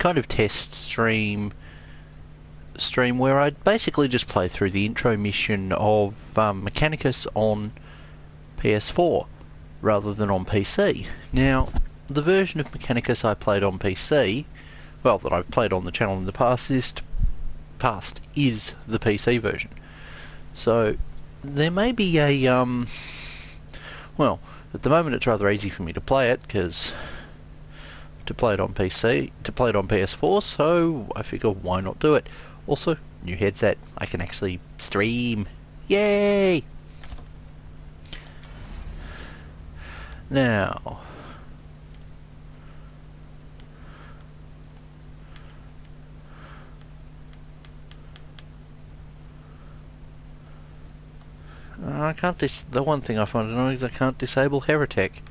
kind of test stream where I'd basically just play through the intro mission of Mechanicus on PS4 rather than on PC. Now, the version of Mechanicus I played on PC, well, that I've played on the channel in the past is the PC version. So there may be a well, at the moment it's rather easy for me to play it because to play it on PS4, so I figure why not do it. Also, new headset, I can actually stream. Yay! Now, I can't the one thing I find annoying is I can't disable Heretic.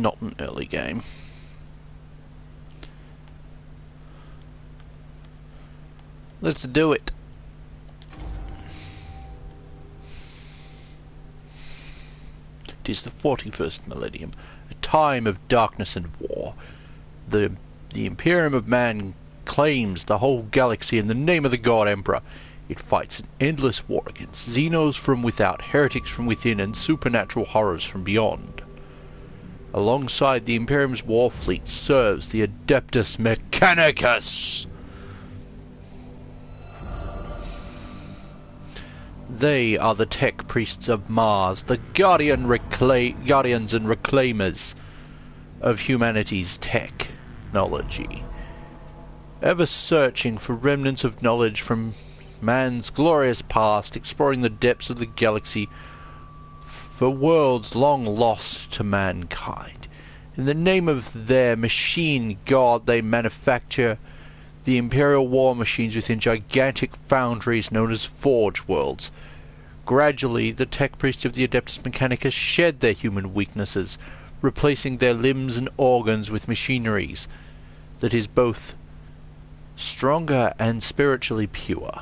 Not an early game. Let's do it. It is the 41st millennium, a time of darkness and war. The Imperium of Man claims the whole galaxy in the name of the God Emperor. It fights an endless war against Xenos from without, heretics from within, and supernatural horrors from beyond. Alongside the Imperium's war fleet serves the Adeptus Mechanicus. They are the tech priests of Mars, the guardians and reclaimers of humanity's technology. Ever searching for remnants of knowledge from man's glorious past, exploring the depths of the galaxy for worlds long lost to mankind. In the name of their machine god, they manufacture the Imperial war machines within gigantic foundries known as Forge Worlds. Gradually, the tech priests of the Adeptus Mechanicus shed their human weaknesses, replacing their limbs and organs with machineries that is both stronger and spiritually pure.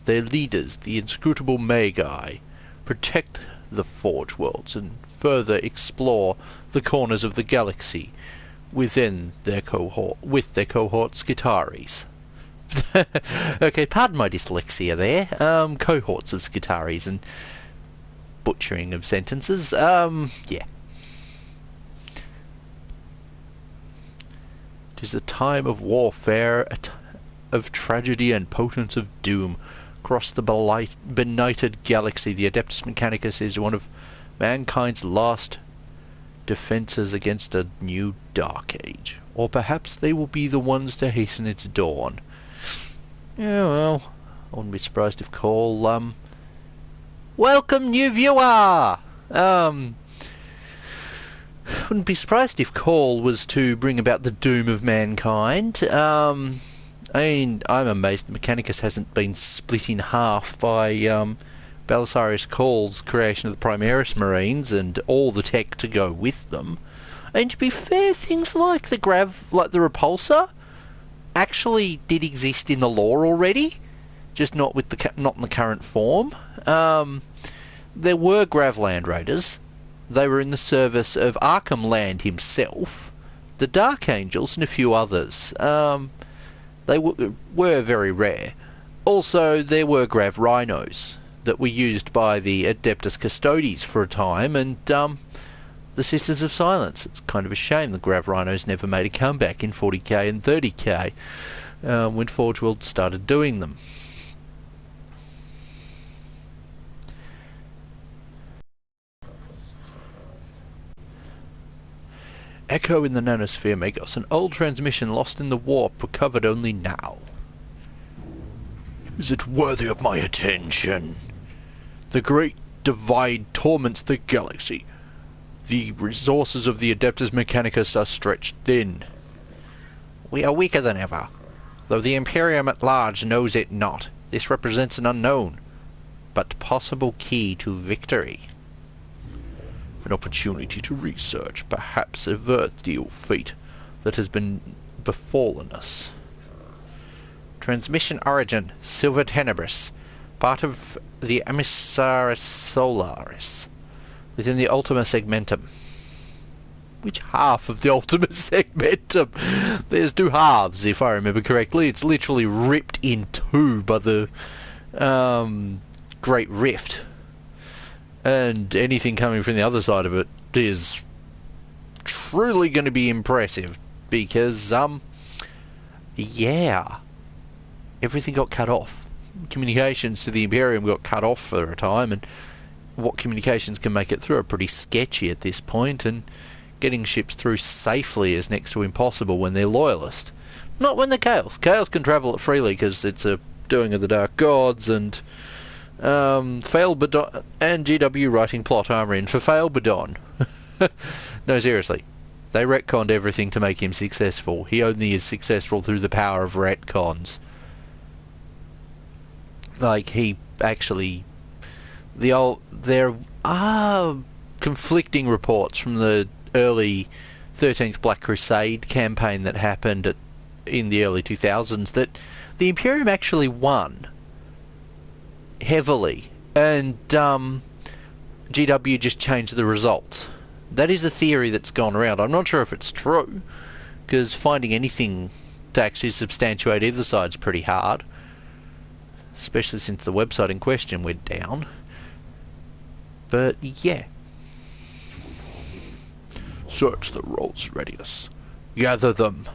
Their leaders, the inscrutable Magi, protect the Forge Worlds and further explore the corners of the galaxy within their cohort Skitaris. Okay, pardon my dyslexia there. Cohorts of Skitaris and butchering of sentences. Yeah. It is a time of warfare, of tragedy and potence of doom. Across the benighted galaxy, the Adeptus Mechanicus is one of mankind's last defences against a new dark age. Or perhaps they will be the ones to hasten its dawn. Yeah, well, I wouldn't be surprised if Cole, welcome, new viewer! Wouldn't be surprised if Cole was to bring about the doom of mankind. I mean, I'm amazed the Mechanicus hasn't been split in half by Belisarius Call's creation of the Primaris Marines and all the tech to go with them. And to be fair, things like the Repulsor actually did exist in the lore already, just not in the current form. There were Grav Land Raiders. They were in the service of Arkham Land himself, the Dark Angels, and a few others. They were very rare. Also, there were Grav Rhinos that were used by the Adeptus Custodes for a time, and the Sisters of Silence. It's kind of a shame the Grav Rhinos never made a comeback in 40k and 30k when Forge World started doing them. Echo in the Nanosphere, Magos. An old transmission lost in the warp, recovered only now. Is it worthy of my attention? The Great Divide torments the galaxy. The resources of the Adeptus Mechanicus are stretched thin. We are weaker than ever. Though the Imperium at large knows it not, this represents an unknown, but possible key to victory. An an opportunity to research, perhaps avert the ill fate that has been befallen us. Transmission origin, Silver Tenebris, part of the Emissaris Solaris, within the Ultima Segmentum. Which half of the Ultima Segmentum? There's two halves, if I remember correctly. It's literally ripped in two by the Great Rift. And anything coming from the other side of it is truly going to be impressive. Because, yeah, everything got cut off. Communications to the Imperium got cut off for a time, and what communications can make it through are pretty sketchy at this point, and getting ships through safely is next to impossible when they're loyalist. Not when they're Chaos. Chaos can travel it freely because it's a doing of the Dark Gods, and Failbadon and GW writing plot armor in for Failbadon. No, seriously. They retconned everything to make him successful. He only is successful through the power of retcons. Like, he actually... There are conflicting reports from the early 13th Black Crusade campaign that happened in the early 2000s that the Imperium actually won heavily, and GW just changed the results. That is a theory that's gone around. I'm not sure if it's true, because finding anything to actually substantiate either side's pretty hard, especially since the website in question went down. But yeah. Search the rolls radius. Gather them.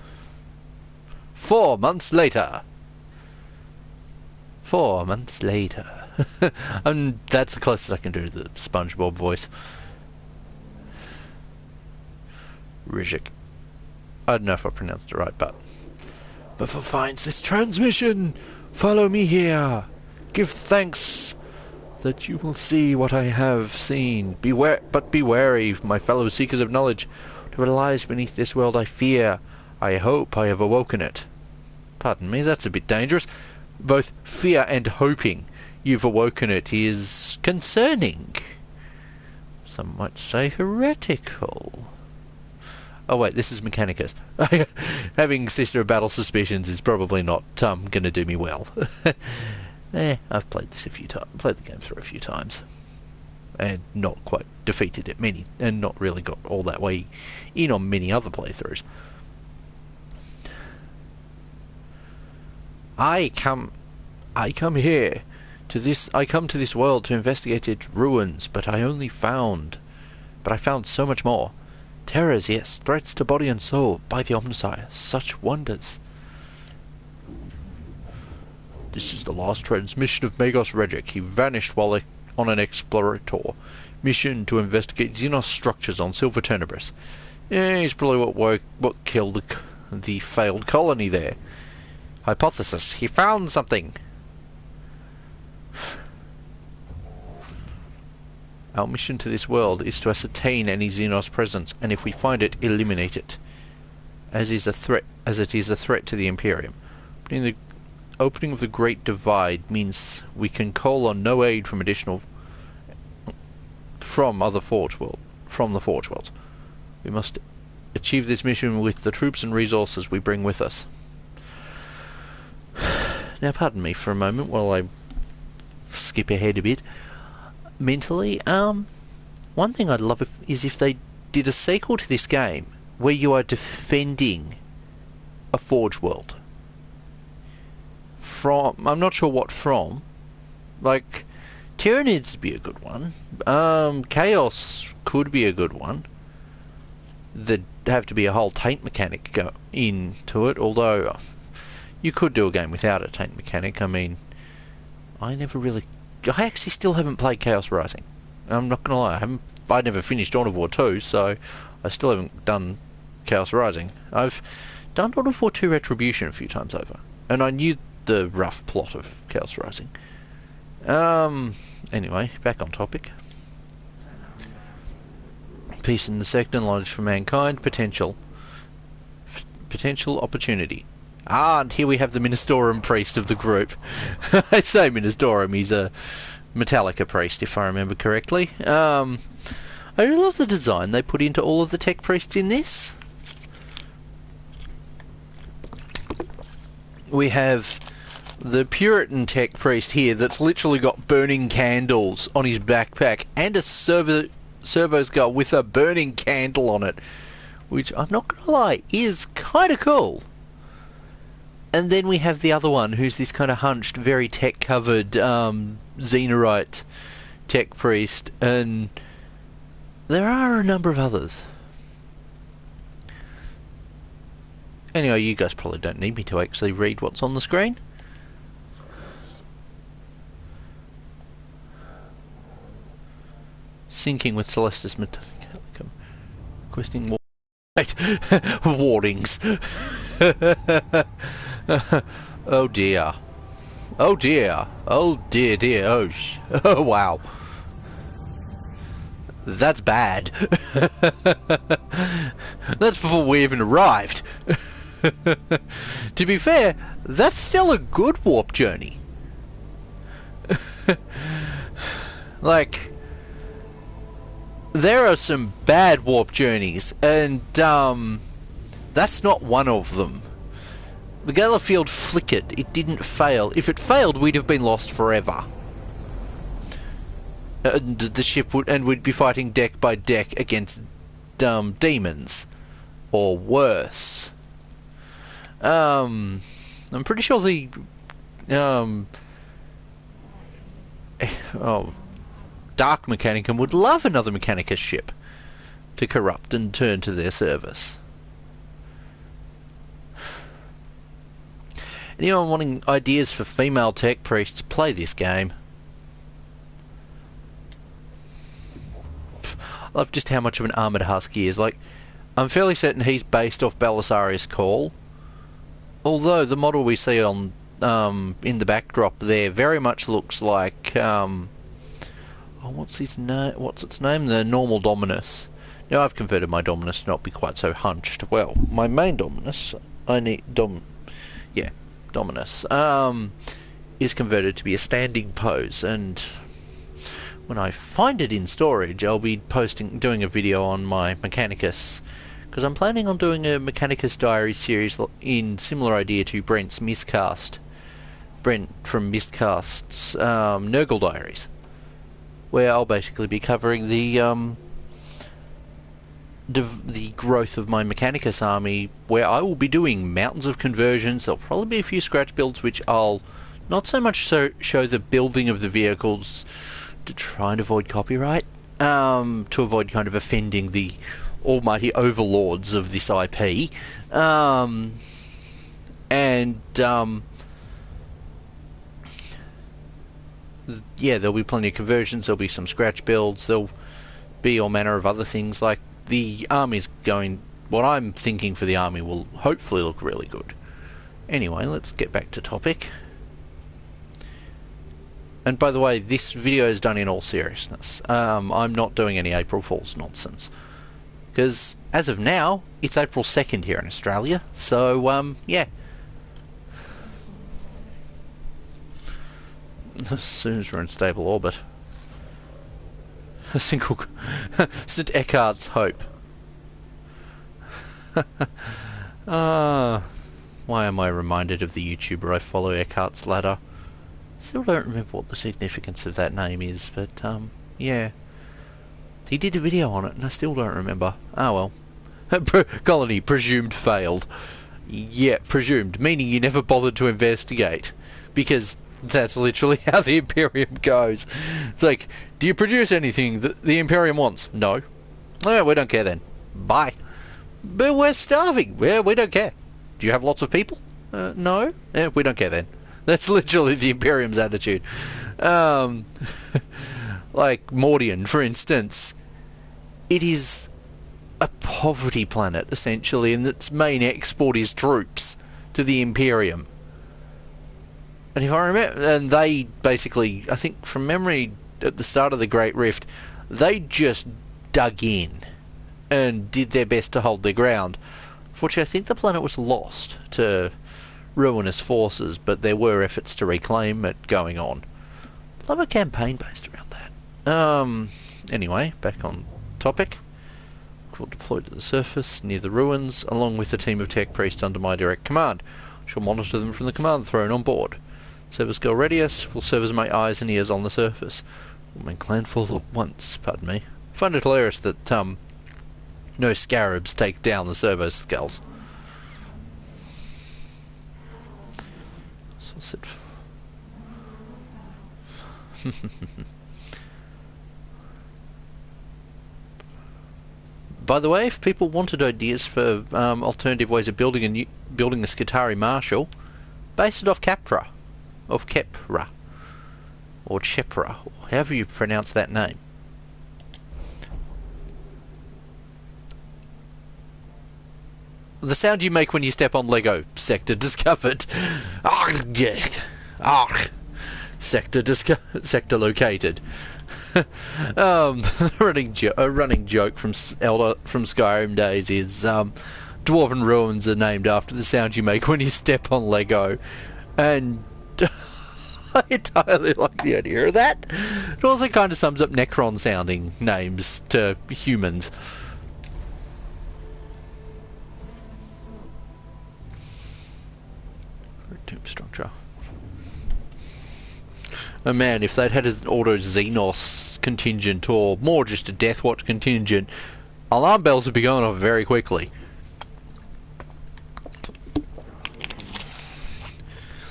4 months later. 4 months later. And that's the closest I can do to the SpongeBob voice. Rijik. I don't know if I pronounced it right, but... Before finds this transmission, follow me here. Give thanks that you will see what I have seen. Beware, but be wary, my fellow seekers of knowledge. Whatever lies beneath this world I fear. I hope I have awoken it. Pardon me, that's a bit dangerous. Both fear and hoping you've awoken it is concerning. Some might say heretical. Oh wait, this is Mechanicus. Having Sister of Battle suspicions is probably not going to do me well. I've played this a few times. Played the game through a few times, and not quite defeated it many, and not really got all that way in on many other playthroughs. I come here to this. I come to this world to investigate its ruins, but I found so much more. Terrors, yes, threats to body and soul. By the Omnissiah, such wonders. This is the last transmission of Magos Regic. He vanished while on an explorator mission to investigate Xenos structures on Silver Tenebris. Yeah, he's probably what killed the failed colony there. Hypothesis: he found something. Our mission to this world is to ascertain any Xenos presence, and if we find it, eliminate it. As it is a threat to the Imperium. The opening of the Great Divide means we can call on no aid from the Forge Worlds. We must achieve this mission with the troops and resources we bring with us. Now, pardon me for a moment while I skip ahead a bit. Mentally, one thing I'd love is if they did a sequel to this game where you are defending a Forge World. I'm not sure what from. Like, Tyranids would be a good one. Chaos could be a good one. There'd have to be a whole taint mechanic go into it, although you could do a game without a taint mechanic. I mean, I actually still haven't played Chaos Rising. I'm not gonna lie, I never finished Dawn of War 2, so I still haven't done Chaos Rising. I've done Dawn of War 2 Retribution a few times over, and I knew the rough plot of Chaos Rising. Anyway, back on topic. Peace in the sector, knowledge for mankind, potential opportunity. And here we have the Ministorum priest of the group. I say Ministorum, he's a Metallica priest, if I remember correctly. I I really love the design they put into all of the tech priests in this. We have the Puritan tech priest here that's literally got burning candles on his backpack and a servo skull with a burning candle on it, which I'm not gonna lie is kind of cool. And then we have the other one who's this kind of hunched, very tech covered Xenorite tech priest, and there are a number of others. Anyway, you guys probably don't need me to actually read what's on the screen. Sinking with Celestis Mechanicum. Questing warnings. Oh dear. Oh dear. Oh dear dear. Oh wow. That's bad. That's before we even arrived. To be fair, that's still a good warp journey. Like, there are some bad warp journeys, and that's not one of them. The Gala field flickered. It didn't fail. If it failed, we'd have been lost forever. And the ship would, and we'd be fighting deck by deck against demons, or worse. I'm pretty sure the Dark Mechanicum would love another Mechanicus ship to corrupt and turn to their service. Anyone wanting ideas for female tech priests, play this game. I love just how much of an armoured husk he is. Like, I'm fairly certain he's based off Belisarius Call, although the model we see on in the backdrop there very much looks like what's its name? The normal Dominus. Now I've converted my Dominus to not be quite so hunched. Well, my main Dominus, Dominus, is converted to be a standing pose, and when I find it in storage, I'll be doing a video on my Mechanicus, because I'm planning on doing a Mechanicus Diary series in similar idea to Brent from Mistcast's Nurgle Diaries, where I'll basically be covering the growth of my Mechanicus army, where I will be doing mountains of conversions. There'll probably be a few scratch builds, which I'll not so much show the building of the vehicles to try and avoid copyright, to avoid kind of offending the almighty overlords of this IP, yeah, there'll be plenty of conversions, there'll be some scratch builds, there'll be all manner of other things. Like, the army's going... What I'm thinking for the army will hopefully look really good. Anyway, let's get back to topic. And by the way, this video is done in all seriousness. I'm not doing any April Fool's nonsense, because as of now, it's April 2nd here in Australia, so, yeah. As soon as we're in stable orbit. A single... St. Eckhart's Hope. Why am I reminded of the YouTuber I follow, Eckhart's Ladder? Still don't remember what the significance of that name is, but, yeah. He did a video on it, and I still don't remember. Oh well. Colony presumed failed. Yeah, presumed, meaning you never bothered to investigate. Because that's literally how the Imperium goes. It's like, do you produce anything that the Imperium wants? No. Oh, we don't care then. Bye. But we're starving. Well, we don't care. Do you have lots of people? No. We don't care then. That's literally the Imperium's attitude. Like Mordian, for instance. It is a poverty planet, essentially, and its main export is troops to the Imperium. And if I remember, and they basically, I think from memory, at the start of the Great Rift, they just dug in and did their best to hold their ground. Fortunately, I think the planet was lost to ruinous forces, but there were efforts to reclaim it going on. Love a campaign based around that. Anyway, back on topic. Will deploy to the surface near the ruins, along with a team of tech priests under my direct command. I shall monitor them from the command throne on board. Service Girl Radius will serve as my eyes and ears on the surface. We'll make landfall at once, pardon me. I find it hilarious that, no scarabs take down the servo skulls. So sit. By the way, if people wanted ideas for alternative ways of building the Skitari Marshal, base it off Capra, or Chepra, however you pronounce that name. The sound you make when you step on Lego. Sector discovered. Sector located. A running joke from Skyrim days is dwarven ruins are named after the sound you make when you step on Lego, and I entirely like the idea of that. It also kind of sums up Necron sounding names to humans. Tomb structure. Oh man, if they'd had an auto-Xenos contingent, or more just a Deathwatch contingent, alarm bells would be going off very quickly.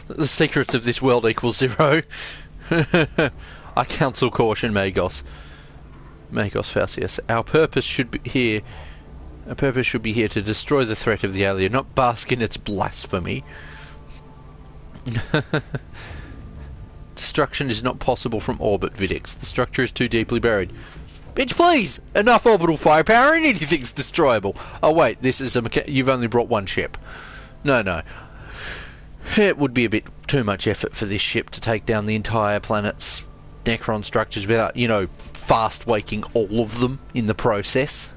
The secrets of this world equals 0. I counsel caution, Magos. Magos Faucius. Our purpose should be here to destroy the threat of the alien, not bask in its blasphemy. Destruction is not possible from orbit, Vidix. The structure is too deeply buried. Bitch, please! Enough orbital firepower and anything's destroyable. Oh wait, this is you've only brought one ship. No. It would be a bit too much effort for this ship to take down the entire planet's Necron structures without, fast waking all of them in the process.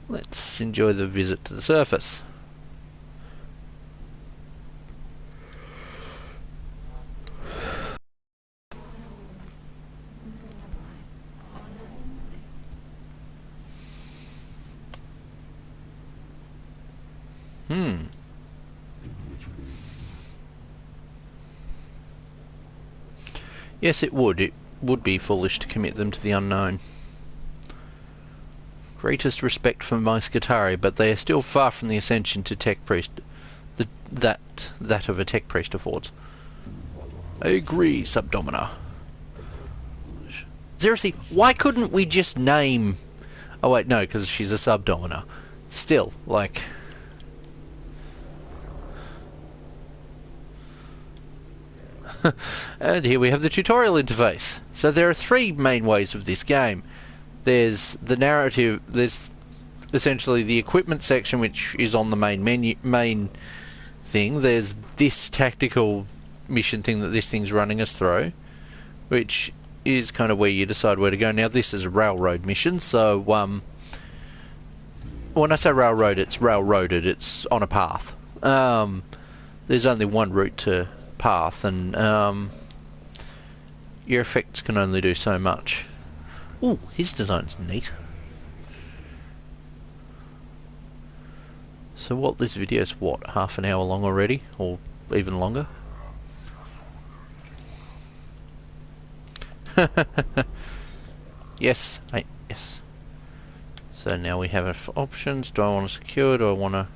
Let's enjoy the visit to the surface. Yes, it would. It would be foolish to commit them to the unknown. Greatest respect for my Skitari, but they are still far from the ascension to tech priest that of a tech priest affords. I agree, Subdomina. Seriously, why couldn't we just name... Oh wait, no, because she's a Subdomina. Still, like... And here we have the tutorial interface. So there are 3 main ways of this game. There's the narrative, there's essentially the equipment section, which is on the main thing. There's this tactical mission thing that this thing's running us through, which is kind of where you decide where to go. Now this is a railroad mission, so when I say railroad, it's railroaded, it's on a path. There's only one route to path, and your effects can only do so much. Ooh, his design's neat. So what, this video's what, half an hour long already? Or even longer? Yes, yes. So now we have options. Do I want to secure? Do I want to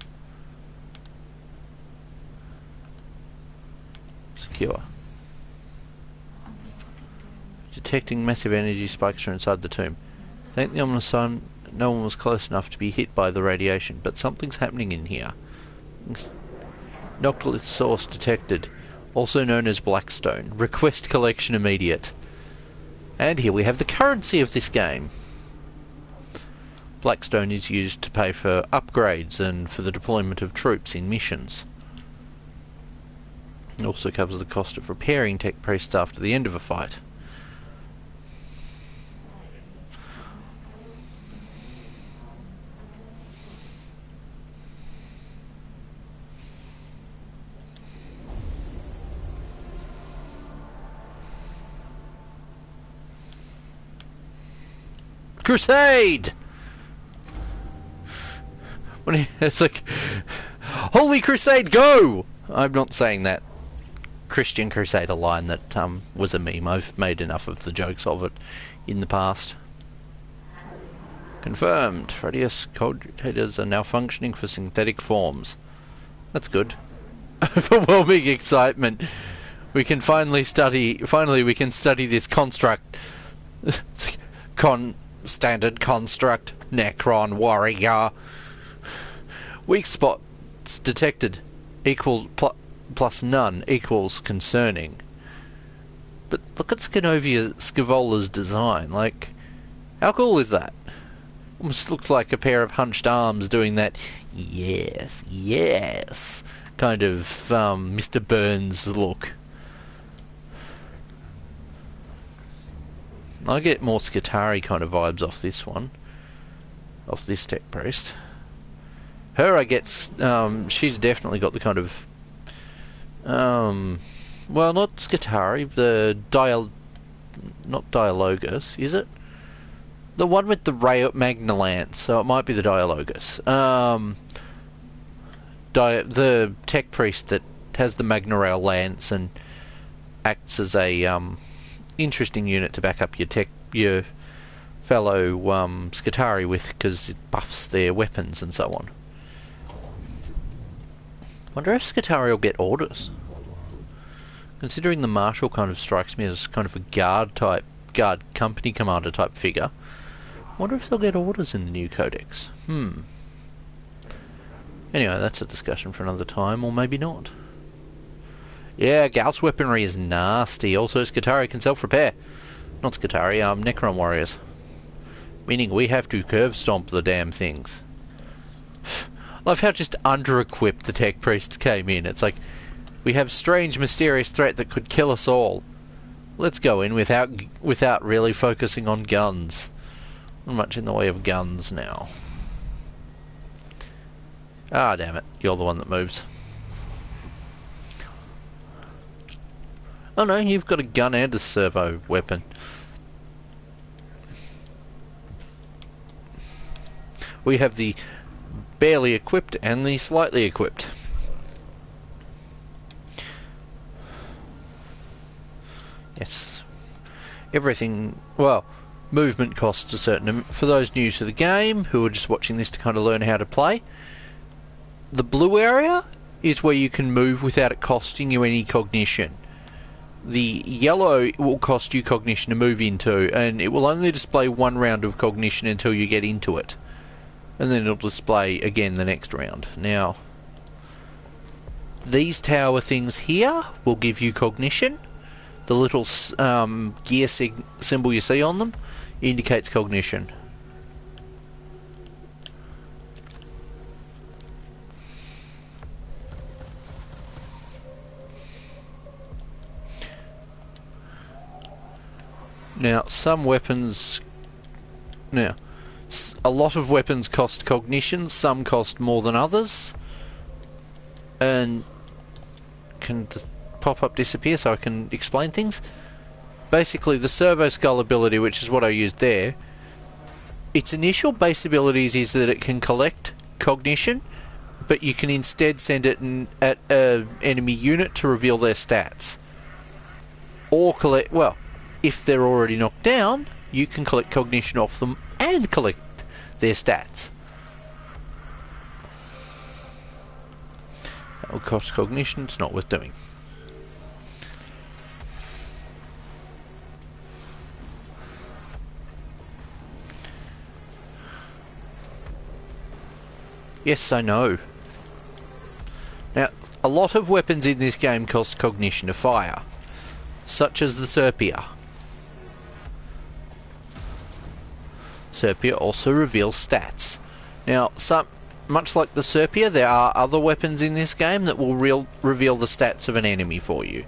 secure? Detecting massive energy spikes from inside the tomb. Thank the ominous sun, no one was close enough to be hit by the radiation, but something's happening in here. Noctilith source detected, also known as Blackstone. Request collection immediate. And here we have the currency of this game. Blackstone is used to pay for upgrades and for the deployment of troops in missions. It also covers the cost of repairing tech priests after the end of a fight. Crusade! It's like, Holy Crusade, go! I'm not saying that Christian Crusader line that was a meme. I've made enough of the jokes of it in the past. Confirmed. Radius cogitators are now functioning for synthetic forms. That's good. Overwhelming excitement. We can finally we can study this construct. Standard construct. Necron warrior. Weak spots detected. Plus none equals concerning. But look at Scavola's design. Like, how cool is that? Almost looks like a pair of hunched arms doing that yes, yes kind of Mr. Burns look. I get more Skitari kind of vibes off this one. Off this tech priest. Her, I get, she's definitely got the kind of, well, not Skitari, the not Dialogus, is it? The one with the Magna Lance, so it might be the Dialogus. The tech priest that has the Magna Rail Lance and acts as a interesting unit to back up your fellow Skitari with, because it buffs their weapons and so on. Wonder if Skitari will get orders. Considering the Marshal kind of strikes me as kind of a guard company commander type figure. Wonder if they'll get orders in the new codex. Anyway, that's a discussion for another time, or maybe not. Yeah, Gauss weaponry is nasty. Also, Skitari can self-repair. Not Skitari, Necron warriors. Meaning we have to curve stomp the damn things. Love how just under-equipped the tech priests came in. It's like, we have strange, mysterious threat that could kill us all. Let's go in without really focusing on guns. Not much in the way of guns now. Ah, damn it. You're the one that moves. Oh no, you've got a gun and a servo weapon. We have the barely equipped and the slightly equipped. Yes. Everything, well, movement costs a certain, for those new to the game who are just watching this to kind of learn how to play, the blue area is where you can move without it costing you any cognition. The yellow will cost you cognition to move into, and it will only display one round of cognition until you get into it. And then it'll display again the next round. Now, these tower things here will give you cognition. The little gear symbol you see on them indicates cognition. Now, some weapons... Now, a lot of weapons cost cognition, some cost more than others. And can the pop-up disappear so I can explain things? Basically, the Servo Skull ability, which is what I used there, its initial base abilities is that it can collect cognition, but you can instead send it at an enemy unit to reveal their stats. Or collect... Well, if they're already knocked down, you can collect cognition off them and collect their stats. That will cost cognition, it's not worth doing. Yes, I know. Now, a lot of weapons in this game cost cognition to fire, such as the Serpia. Serpia also reveals stats. Now, much like the Serpia, there are other weapons in this game that will reveal the stats of an enemy for you.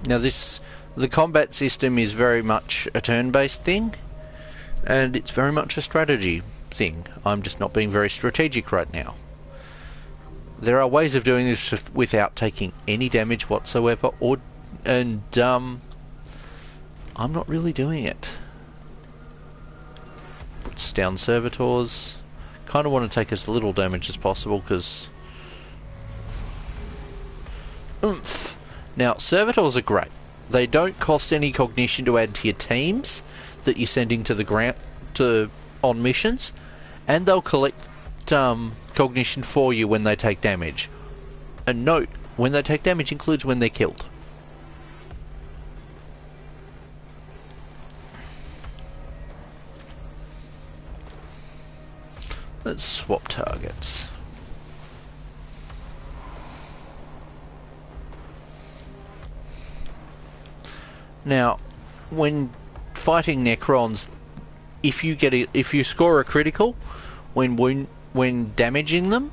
Now the combat system is very much a turn-based thing, and it's very much a strategy. thing. I'm just not being very strategic right now. There are ways of doing this without taking any damage whatsoever, and I'm not really doing it. Puts down servitors. Kind of want to take as little damage as possible because oomph. Now, servitors are great. They don't cost any cognition to add to your teams that you're sending to the ground on missions, and they'll collect cognition for you when they take damage. And note, when they take damage includes when they're killed. Let's swap targets. Now, when fighting Necrons, if you score a critical when damaging them,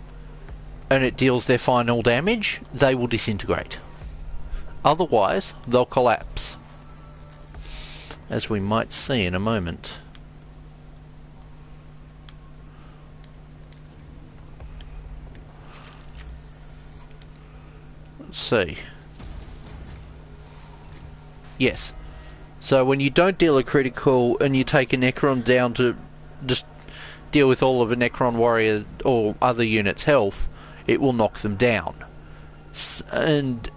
and it deals their final damage, they will disintegrate. Otherwise, they'll collapse, as we might see in a moment. Let's see. Yes. So when you don't deal a critical and you take a Necron down to just deal with all of a Necron warrior or other units' health, it will knock them down. And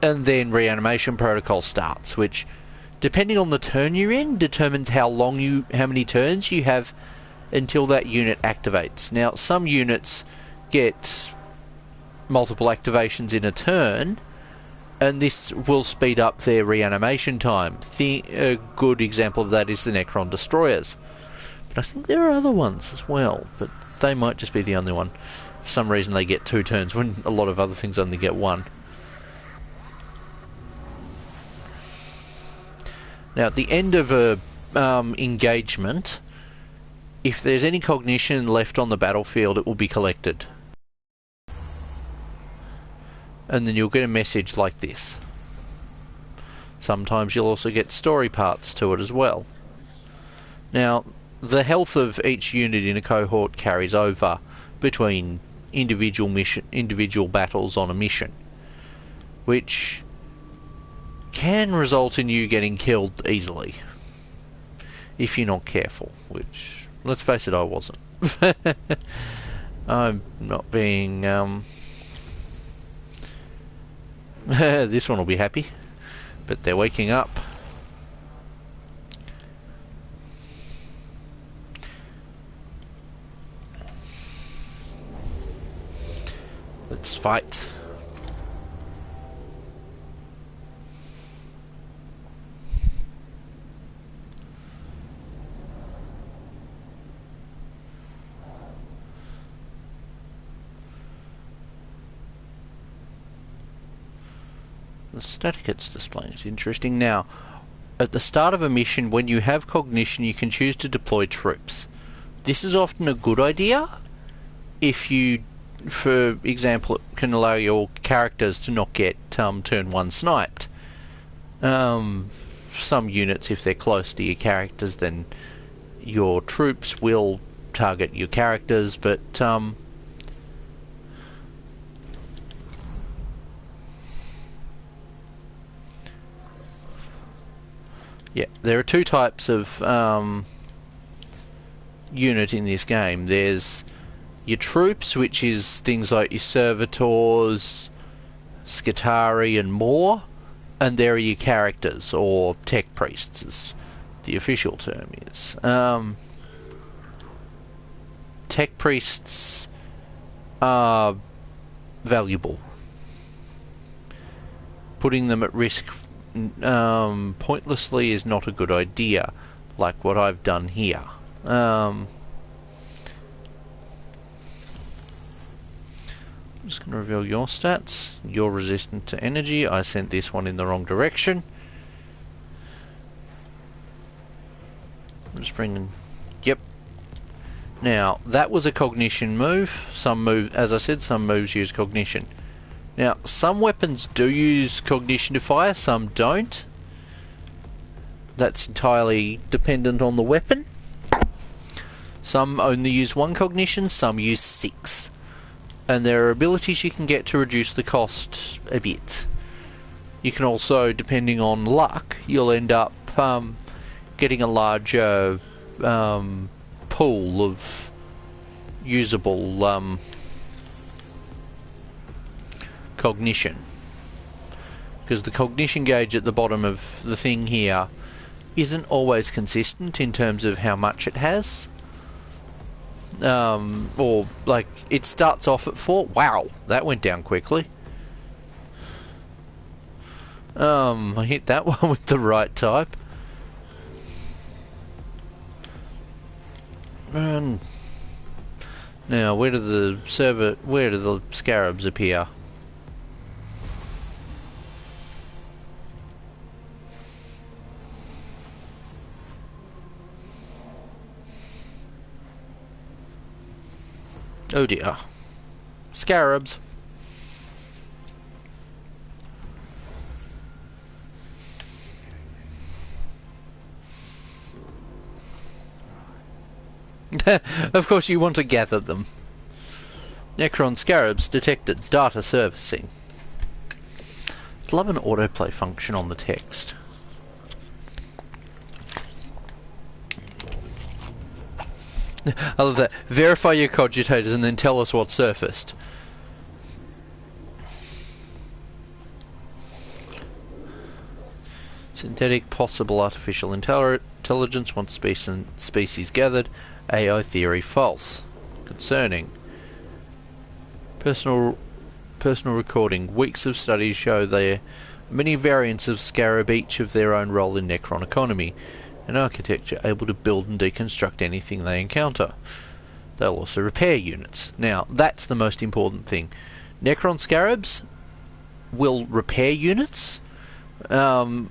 then reanimation protocol starts, which, depending on the turn you're in, determines how many turns you have until that unit activates. Now, some units get multiple activations in a turn, and this will speed up their reanimation time. A good example of that is the Necron Destroyers. But I think there are other ones as well, but they might just be the only one. For some reason they get 2 turns when a lot of other things only get 1. Now, at the end of a engagement, if there's any cognition left on the battlefield, it will be collected. And then you'll get a message like this. Sometimes you'll also get story parts to it as well. Now, the health of each unit in a cohort carries over between individual battles on a mission, which can result in you getting killed easily if you're not careful, which, let's face it, I wasn't. I'm not being this one will be happy, but they're waking up. Let's fight. The static it's displaying is interesting. Now, at the start of a mission, when you have cognition, you can choose to deploy troops. This is often a good idea if you, for example, it can allow your characters to not get turn 1 sniped. Some units, if they're close to your characters, then your troops will target your characters, but yeah, there are 2 types of unit in this game. There's your troops, which is things like your servitors, Skitari and more, and there are your characters, or tech priests as the official term is. Tech priests are valuable. Putting them at risk pointlessly is not a good idea, like what I've done here. I'm just going to reveal your stats. You're resistant to energy. I sent this one in the wrong direction. I'm just bringing... Yep. Now, that was a cognition move. As I said, some moves use cognition. Now, some weapons do use cognition to fire, some don't. That's entirely dependent on the weapon. Some only use 1 cognition, some use 6. And there are abilities you can get to reduce the cost a bit. You can also, depending on luck, you'll end up getting a larger pool of usable cognition. Because the cognition gauge at the bottom of the thing here isn't always consistent in terms of how much it has. Or, like, it starts off at 4. Wow, that went down quickly. I hit that one with the right type. And now, where do the scarabs appear? Oh dear. Scarabs. Of course you want to gather them. Necron scarabs detected. Data servicing. I'd love an autoplay function on the text. I love that. Verify your cogitators and then tell us what surfaced. Synthetic possible artificial intelligence once species gathered. AI theory false. Concerning. Personal recording. Weeks of studies show there are many variants of scarab, each of their own role in Necron economy and architecture, able to build and deconstruct anything they encounter. They'll also repair units. Now, that's the most important thing. Necron scarabs will repair units, or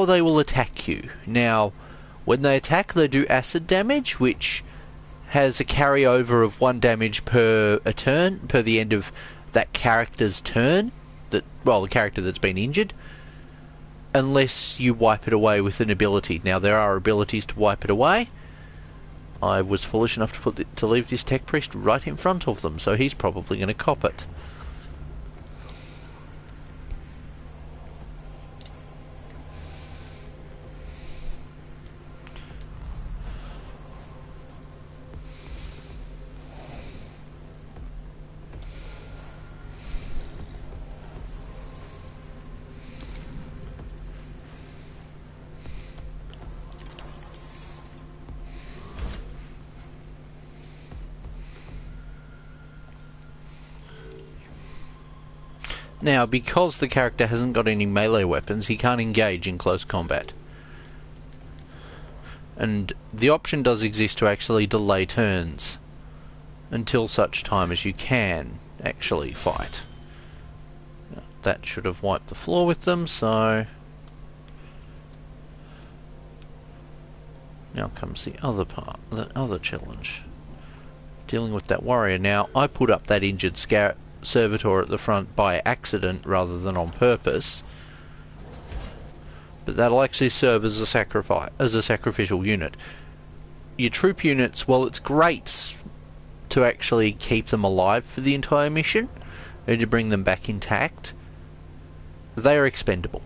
they will attack you. Now, when they attack, they do acid damage, which has a carryover of 1 damage per a turn, per the end of that character's turn, the character that's been injured, unless you wipe it away with an ability. Now, there are abilities to wipe it away. I was foolish enough to leave this tech priest right in front of them, so he's probably going to cop it. Now, because the character hasn't got any melee weapons, he can't engage in close combat. And the option does exist to actually delay turns until such time as you can actually fight. Now, that should have wiped the floor with them, so now comes the other part, the other challenge. Dealing with that warrior. Now, I put up that injured servitor at the front by accident rather than on purpose, but that'll actually serve as a sacrificial unit. Your troop units, well, it's great to actually keep them alive for the entire mission and to bring them back intact. They are expendable.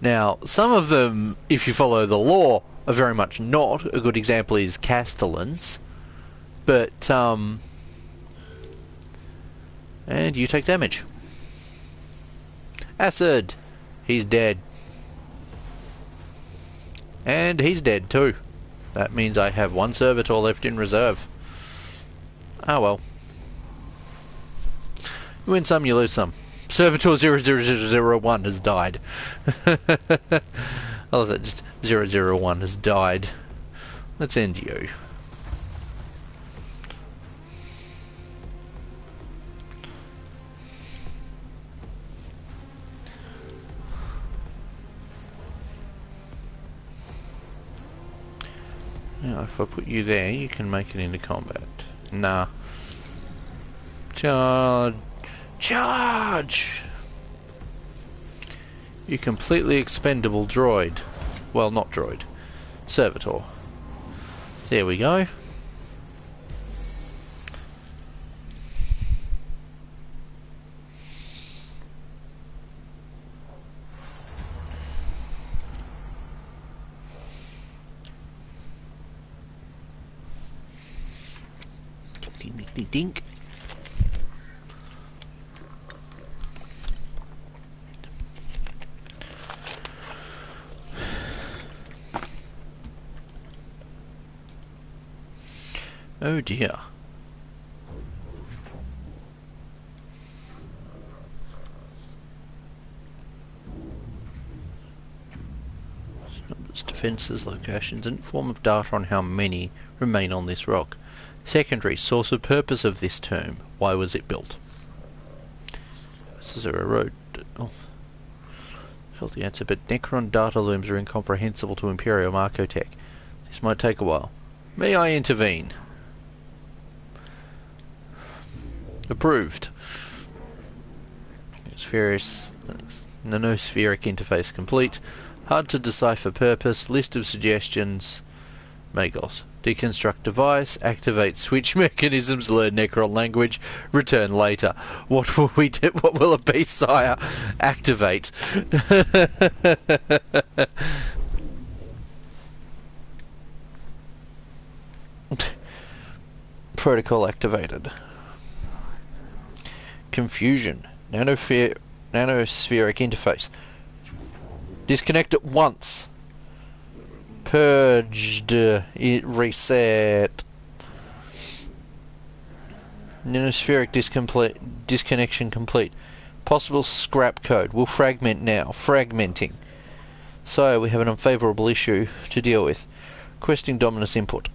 Now, some of them, if you follow the law, are very much not. A good example is Castellans, but and you take damage. Acid. He's dead. And he's dead too. That means I have 1 servitor left in reserve. Ah well. You win some, you lose some. Servitor 00001 has died. I love that, just 001 has died. Let's end you. Now, if I put you there, you can make it into combat. Nah. Charge! Charge! You completely expendable droid. Well, not droid. Servitor. There we go. Dink, dink, dink, dink. Oh dear. Numbers, defences, locations, and form of data on how many remain on this rock. Secondary, source of purpose of this term. Why was it built? This is a road. Oh. Felt the answer, but Necron data looms are incomprehensible to Imperial Marcotech. This might take a while. May I intervene? Approved. Nanospheric interface complete. Hard to decipher purpose. List of suggestions. Magos. Deconstruct device. Activate switch mechanisms. Learn Necron language. Return later. What will we do? What will it be, sire? Activate. Protocol activated. Confusion. Nanospheric interface. Disconnect at once. Purged. Reset. Nanospheric disconnection complete. Possible scrap code. Will fragment now. Fragmenting. So we have an unfavourable issue to deal with. Requesting Dominus input.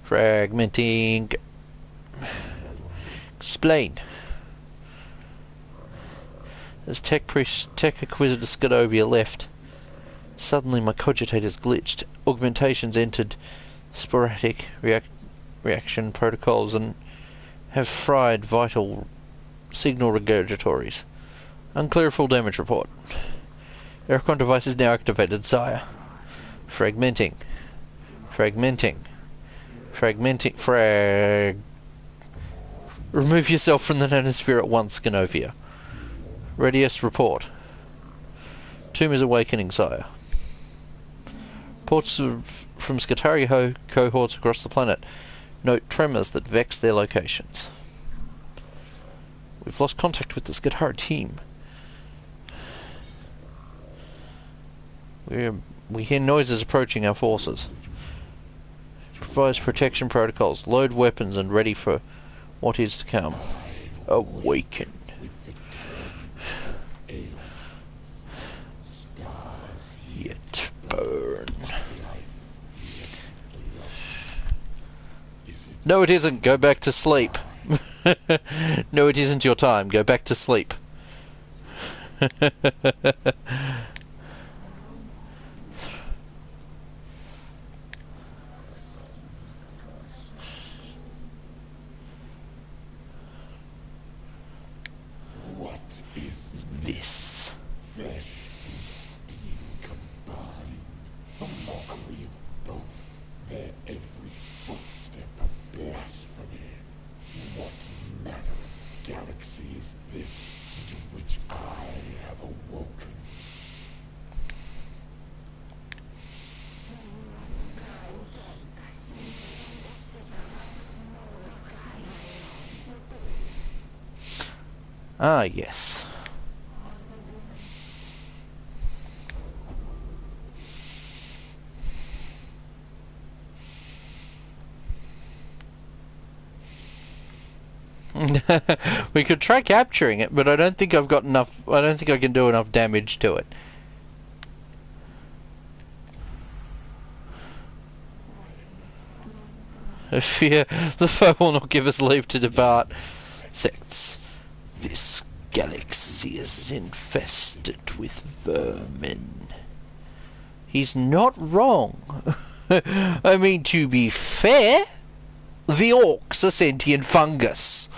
Fragmenting. Explain. As Tech Acquisitor Skidovia left, suddenly my cogitators glitched. Augmentations entered sporadic reaction protocols and have fried vital signal regurgitories. Unclear full damage report. Aircon device is now activated, sire. Fragmenting. Remove yourself from the nanosphere at once, Scanovia. Readiest report. Tomb is awakening, sire. Reports from Skitari cohorts across the planet note tremors that vex their locations. We've lost contact with the Skitari team. We hear noises approaching our forces. Provides protection protocols. Load weapons and ready for what is to come. Awaken. Yet burn. No, it isn't. Go back to sleep. No, it isn't your time. Go back to sleep. This. Flesh and steam combined. A mockery of both. Their every footstep a blasphemy. What manner of galaxy is this to which I have awoken? Ah, yes. We could try capturing it, but I don't think I've got enough. I don't think I can do enough damage to it. I fear the foe will not give us leave to depart. Sects. This galaxy is infested with vermin. He's not wrong. I mean, to be fair, the orcs are sentient fungus.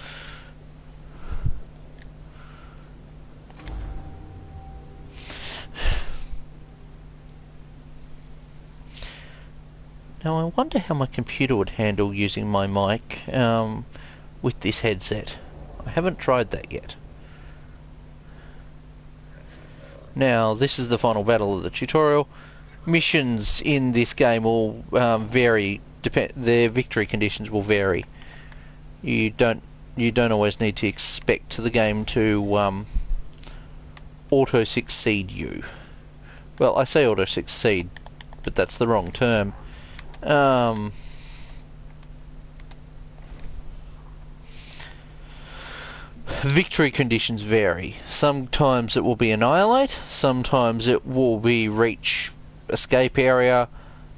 Now I wonder how my computer would handle using my mic with this headset. I haven't tried that yet. Now, this is the final battle of the tutorial. Missions in this game will vary. Their victory conditions will vary. You don't always need to expect the game to auto-succeed you. Well, I say auto-succeed, but that's the wrong term. Victory conditions vary. Sometimes it will be annihilate, sometimes it will be reach escape area.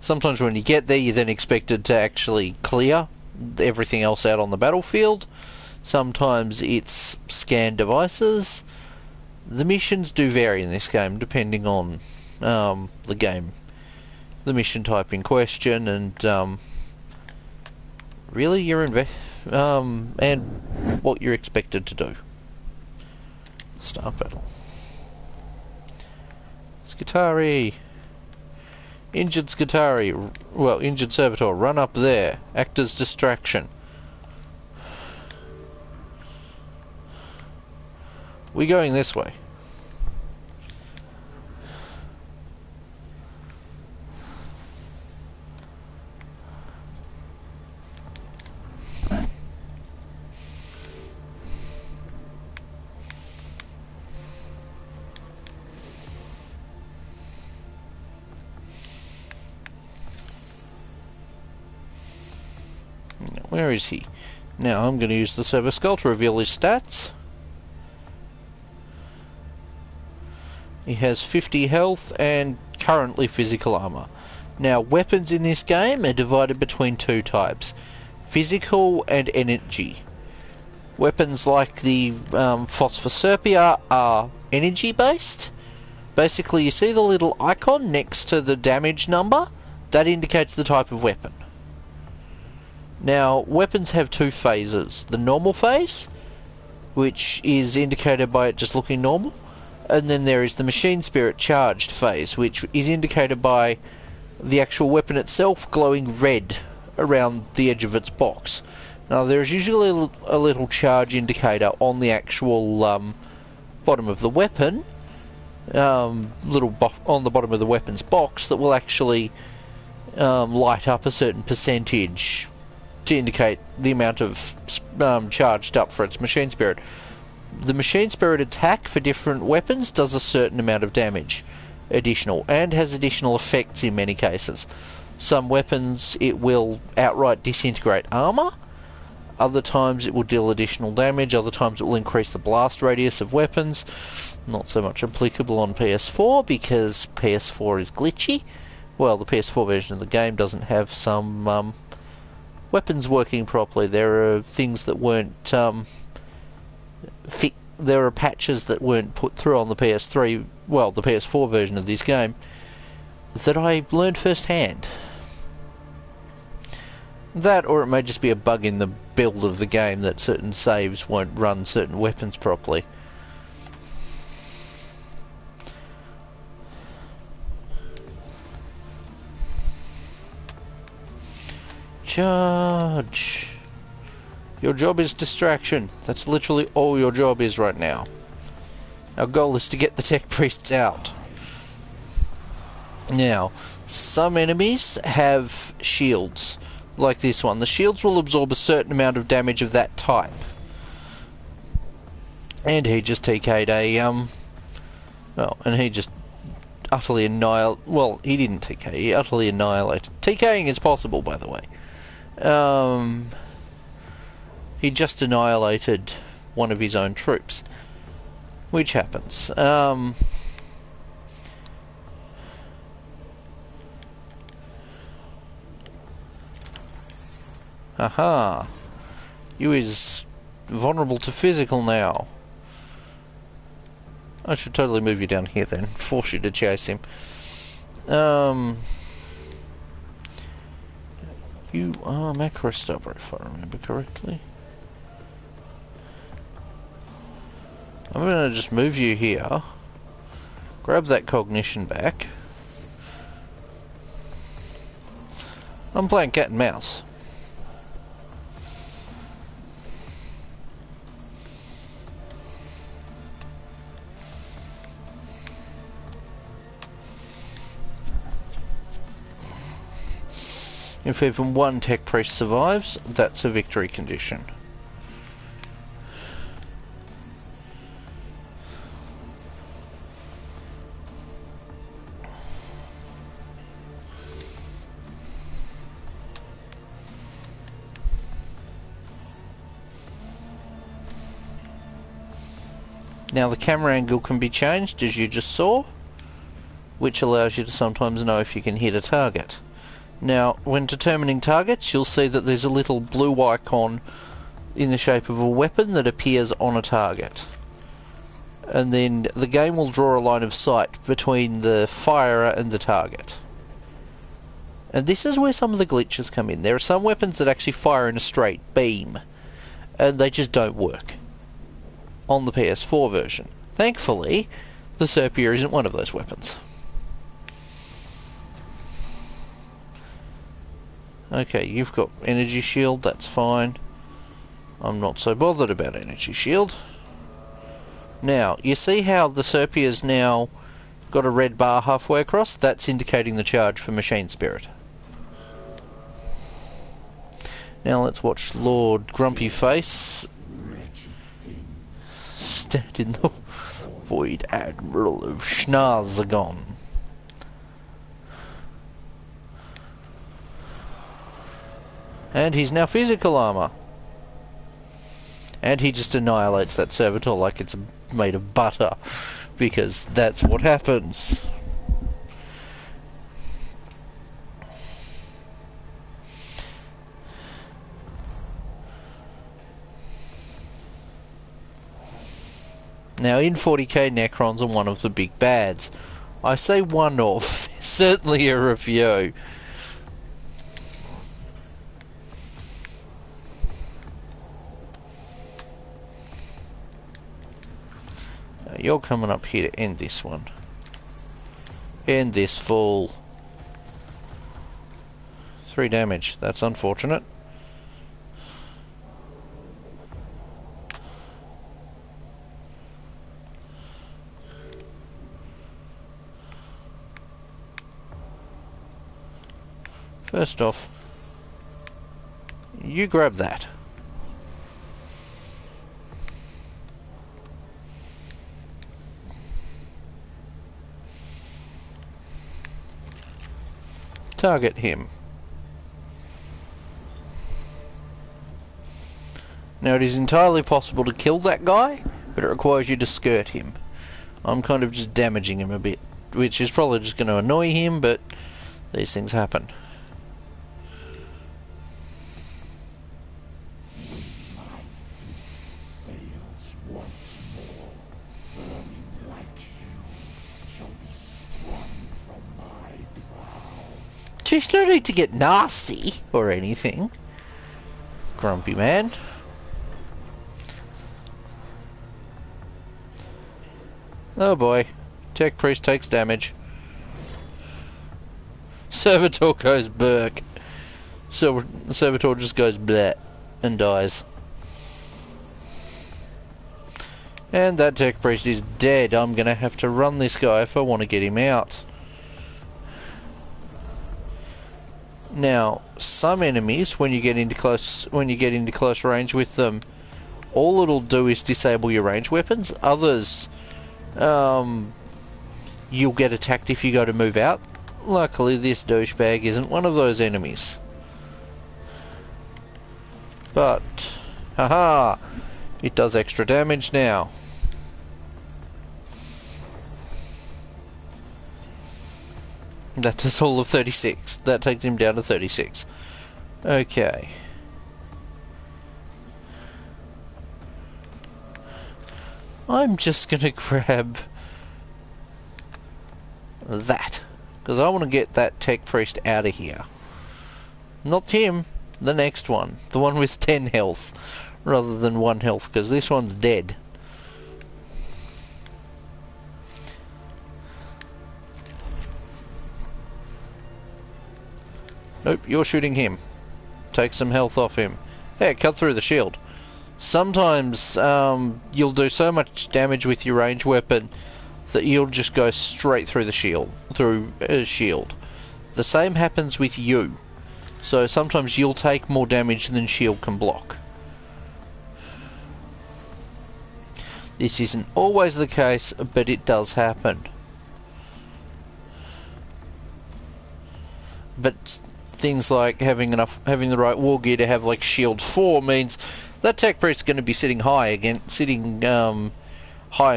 Sometimes when you get there, you're then expected to actually clear everything else out on the battlefield. Sometimes it's scan devices. The missions do vary in this game depending on the game, the mission type in question, and really your and what you're expected to do. Start battle. Skitari. Injured Skitari. Well, injured servitor. Run up there. Act as distraction. We're going this way. Where is he? Now I'm going to use the Server Skull to reveal his stats. He has 50 health and currently physical armor. Now weapons in this game are divided between two types: physical and energy. Weapons like the Phosphoserpia are energy based. Basically, you see the little icon next to the damage number? That indicates the type of weapon. Now, weapons have two phases. The normal phase, which is indicated by it just looking normal, and then there is the machine spirit charged phase, which is indicated by the actual weapon itself glowing red around the edge of its box. Now, there is usually a little charge indicator on the actual bottom of the weapon, on the bottom of the weapon's box, that will actually light up a certain percentage to indicate the amount of charged up for its machine spirit. The machine spirit attack for different weapons does a certain amount of damage additional, and has additional effects in many cases. Some weapons it will outright disintegrate armor, other times it will deal additional damage, other times it will increase the blast radius of weapons. Not so much applicable on PS4 because PS4 is glitchy. Well, the PS4 version of the game doesn't have some weapons working properly. There are things that weren't there are patches that weren't put through on the PS3, well, the PS4 version of this game, that I learned firsthand. That, or it may just be a bug in the build of the game that certain saves won't run certain weapons properly. Charge! Your job is distraction. That's literally all your job is right now. Our goal is to get the tech priests out. Now, some enemies have shields, like this one. The shields will absorb a certain amount of damage of that type. And he just TK'd a, well, and he just utterly annihilated, well, he didn't TK, he utterly annihilated. TKing is possible, by the way. He just annihilated one of his own troops, which happens. Aha! You is vulnerable to physical now. I should totally move you down here then, force you to chase him. You are Macrostubber, if I remember correctly. I'm going to just move you here, grab that cognition back, I'm playing cat and mouse. If even one tech priest survives, that's a victory condition. Now the camera angle can be changed, as you just saw, which allows you to sometimes know if you can hit a target. Now, when determining targets, you'll see that there's a little blue icon in the shape of a weapon that appears on a target. And then the game will draw a line of sight between the firer and the target. And this is where some of the glitches come in. There are some weapons that actually fire in a straight beam, and they just don't work on the PS4 version. Thankfully, the Serpia isn't one of those weapons. Okay, you've got energy shield, that's fine. I'm not so bothered about energy shield. Now, you see how the Serpia's now got a red bar halfway across? That's indicating the charge for Machine Spirit. Now let's watch Lord Grumpy Face stand in the Void Admiral of Schnarzagon. And he's now physical armor. And he just annihilates that servitor like it's made of butter, because that's what happens. Now, in 40k, Necrons are one of the big bads. I say one of, there's certainly a few. Now, you're coming up here to end this one. End this fool. 3 damage, that's unfortunate. First off, you grab that. Target him. Now it is entirely possible to kill that guy, but it requires you to skirt him. I'm kind of just damaging him a bit, which is probably just going to annoy him, but these things happen. She's no need to get nasty or anything. Grumpy man. Oh boy. Tech Priest takes damage. Servitor goes berk. Servitor just goes bleh and dies. And that Tech Priest is dead. I'm gonna have to run this guy if I want to get him out. Now, some enemies, when you get into close range with them, all it'll do is disable your range weapons. Others, you'll get attacked if you go to move out. Luckily, this douchebag isn't one of those enemies. But, haha, it does extra damage now. That does all of 36. That takes him down to 36. Okay. I'm just gonna grab that, because I want to get that Tech Priest out of here. Not him, the next one. The one with 10 health, rather than 1 health, because this one's dead. Nope, you're shooting him. Take some health off him. Hey, cut through the shield. Sometimes you'll do so much damage with your ranged weapon that you'll just go straight through the shield. The same happens with you. So sometimes you'll take more damage than shield can block. This isn't always the case, but it does happen. But things like having the right war gear to have like shield 4 means that tech priest is going to be sitting high and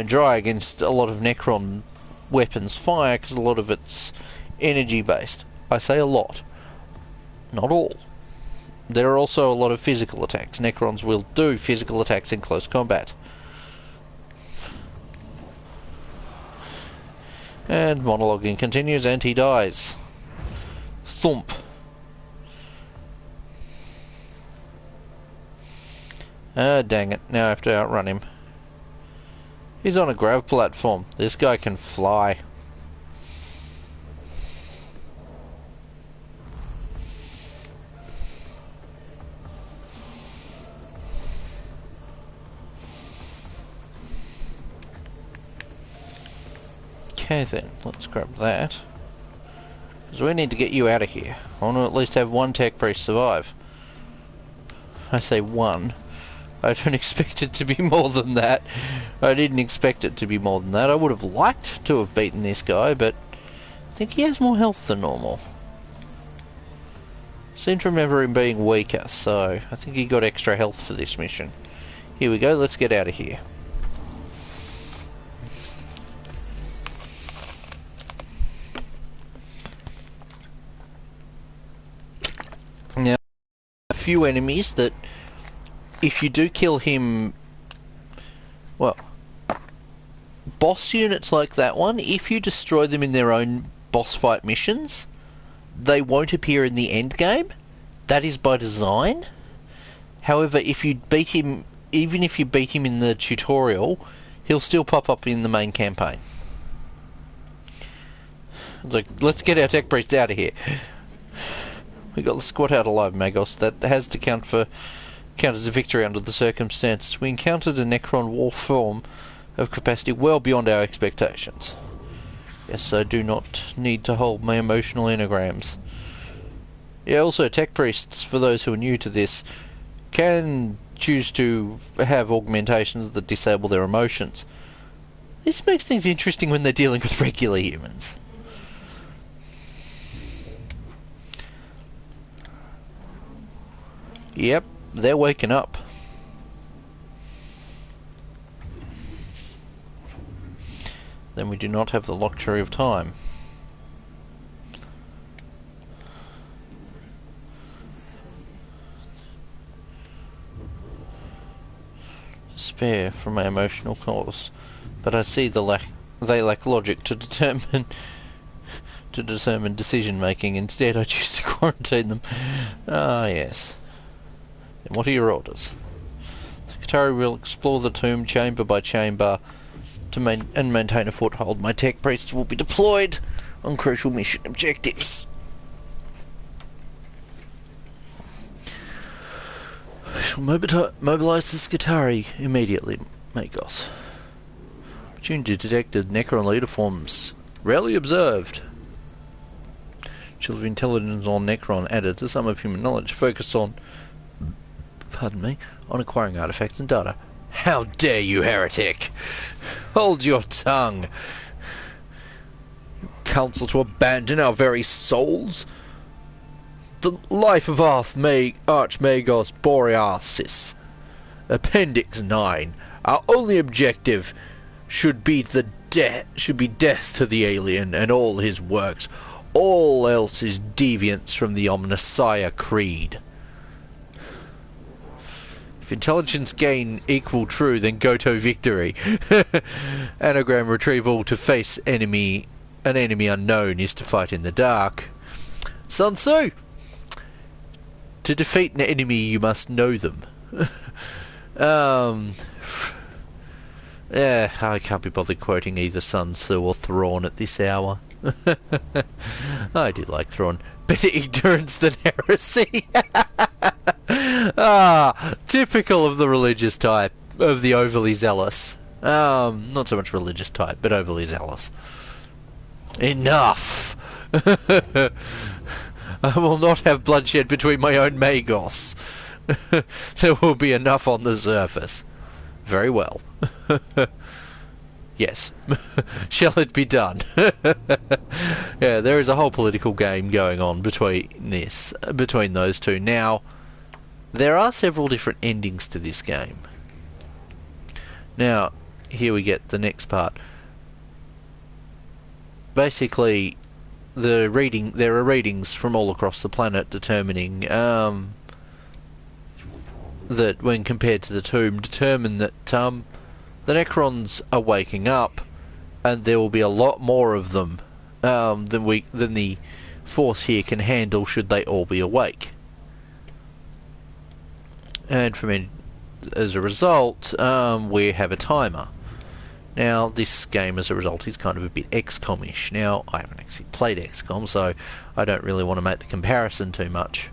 dry against a lot of Necron weapons fire, because a lot of it's energy based. I say a lot, not all. There are also a lot of physical attacks. Necrons will do physical attacks in close combat. And monologuing continues, and he dies. Thump. Ah, dang it. Now I have to outrun him. He's on a grav platform. This guy can fly. Okay then, let's grab that. Because we need to get you out of here. I want to at least have one tech priest survive. I say one. I don't expect it to be more than that. I didn't expect it to be more than that. I would have liked to have beaten this guy, but I think he has more health than normal. Seem to remember him being weaker, so I think he got extra health for this mission. Here we go, let's get out of here. Now, a few enemies that if you do kill him, well, boss units like that one, if you destroy them in their own boss fight missions, they won't appear in the end game. That is by design. However, if you beat him, even if you beat him in the tutorial, he'll still pop up in the main campaign. Like, let's get our tech priest out of here. We got the squat out alive, Magos. That has to count as a victory under the circumstances. We encountered a Necron war form of capacity well beyond our expectations. Yes, I do not need to hold my emotional enneagrams. Yeah, also tech priests, for those who are new to this, can choose to have augmentations that disable their emotions. This makes things interesting when they're dealing with regular humans. Yep, they're waking up. Then we do not have the luxury of time. Spare from my emotional cause, but I see they lack logic to determine decision making. Instead, I choose to quarantine them. Ah, yes. And what are your orders? Secretary will explore the tomb chamber by chamber to maintain a foothold. My tech priests will be deployed on crucial mission objectives. I shall mobilize the Skitari immediately, Magos. Opportunity detected. Necron leader forms rarely observed. Shield of intelligence on Necron added to some of human knowledge. Focus on acquiring artifacts and data. How dare you, heretic! Hold your tongue! Counsel to abandon our very souls? The life of Archmagos Boreasis. Appendix 9. Our only objective should be death to the alien and all his works. All else is deviance from the Omnissiah Creed. If intelligence gain equal true, then go to victory. Anagram retrieval to face an enemy unknown is to fight in the dark. Sun Tzu! To defeat an enemy, you must know them. I can't be bothered quoting either Sun Tzu or Thrawn at this hour. I do like Thrawn. Better ignorance than heresy. Typical of the religious type, of the overly zealous. Not so much religious type, but overly zealous. Enough! I will not have bloodshed between my own Magos. There will be enough on the surface. Very well. Yes. Shall it be done? Yeah, there is a whole political game going on between those two. Now, there are several different endings to this game. Now, here we get the next part. Basically, there are readings from all across the planet determining that when compared to the tomb, determine that the Necrons are waking up, and there will be a lot more of them than the Force here can handle should they all be awake. And as a result, we have a timer. Now, this game, as a result, is kind of a bit XCOM-ish. Now, I haven't actually played XCOM, so I don't really want to make the comparison too much.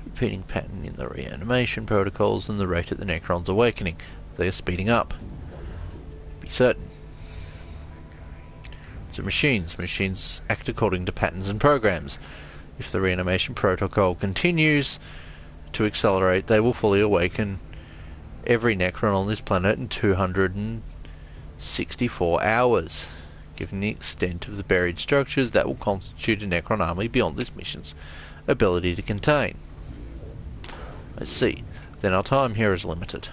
Repeating pattern in the reanimation protocols and the rate at the Necrons awakening. They are speeding up. Be certain. So machines act according to patterns and programs. If the reanimation protocol continues to accelerate, they will fully awaken every Necron on this planet in 264 hours. Given the extent of the buried structures, that will constitute a Necron army beyond this mission's ability to contain. Let's see. Then our time here is limited.